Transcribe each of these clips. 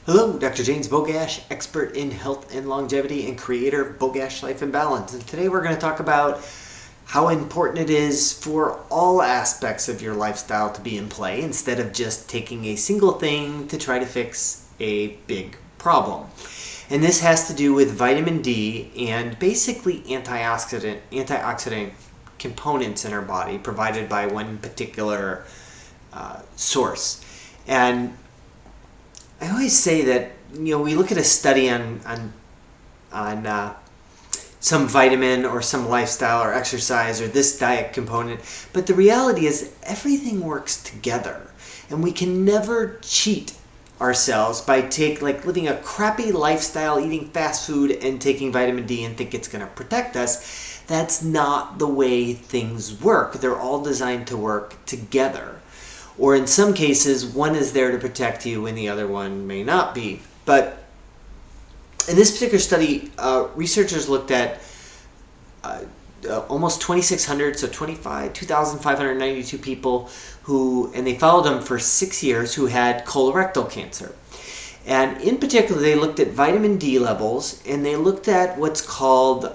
Hello, Dr. James Bogash, expert in health and longevity and creator of Bogash Life and Balance. And today we're going to talk about how important it is for all aspects of your lifestyle to be in play instead of just taking a single thing to try to fix a big problem. And this has to do with vitamin D and basically antioxidant components in our body provided by one particular source. And I always say that, we look at a study on some vitamin or some lifestyle or exercise or this diet component, but the reality is everything works together, and we can never cheat ourselves by living a crappy lifestyle, eating fast food and taking vitamin D and think it's going to protect us. That's not the way things work. They're all designed to work together. Or in some cases, one is there to protect you and the other one may not be. But in this particular study, researchers looked at almost 2,600, so 2,592 people and they followed them for 6 years who had colorectal cancer. And in particular, they looked at vitamin D levels, and they looked at what's called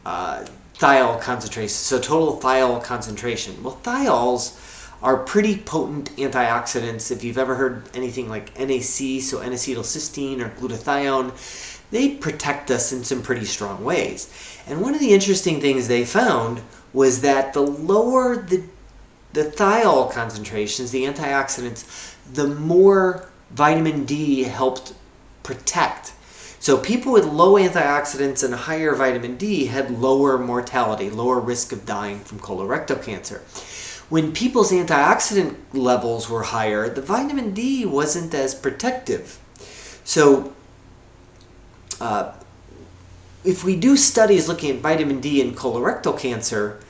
thiol concentration, so total thiol concentration. Well, thiols are pretty potent antioxidants. If you've ever heard anything like NAC, so N-acetylcysteine or glutathione, they protect us in some pretty strong ways. And one of the interesting things they found was that the lower the thiol concentrations, the antioxidants, the more vitamin D helped protect. So people with low antioxidants and higher vitamin D had lower mortality, lower risk of dying from colorectal cancer. When people's antioxidant levels were higher, the vitamin D wasn't as protective. So if we do studies looking at vitamin D in colorectal cancer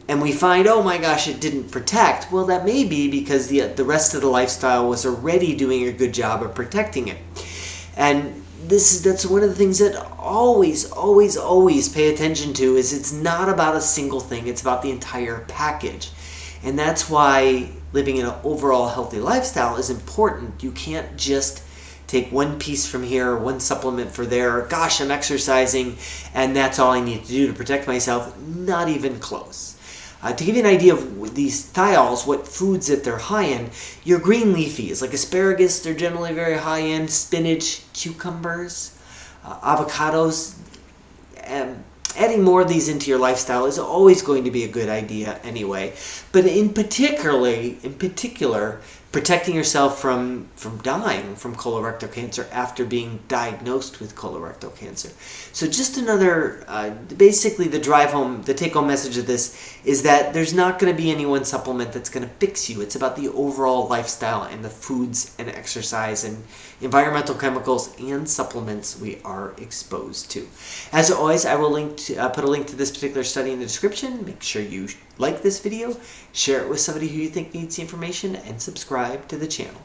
and we find, oh my gosh, it didn't protect, well, that may be because the rest of the lifestyle was already doing a good job of protecting it. And that's one of the things that always pay attention to is it's not about a single thing, it's about the entire package. And that's why living an overall healthy lifestyle is important. You can't just take one piece from here, one supplement for there. Gosh, I'm exercising, and that's all I need to do to protect myself. Not even close. To give you an idea of these thiols, what foods that they're high in, your green leafies, like asparagus, they're generally very high in. Spinach, cucumbers, avocados. Adding more of these into your lifestyle is always going to be a good idea anyway. But in particular, protecting yourself from dying from colorectal cancer after being diagnosed with colorectal cancer. So just another, basically the take-home message of this is that there's not going to be any one supplement that's going to fix you. It's about the overall lifestyle and the foods and exercise and environmental chemicals and supplements we are exposed to. As always, I will put a link to this particular study in the description. Make sure you like this video, share it with somebody who you think needs the information, and subscribe to the channel.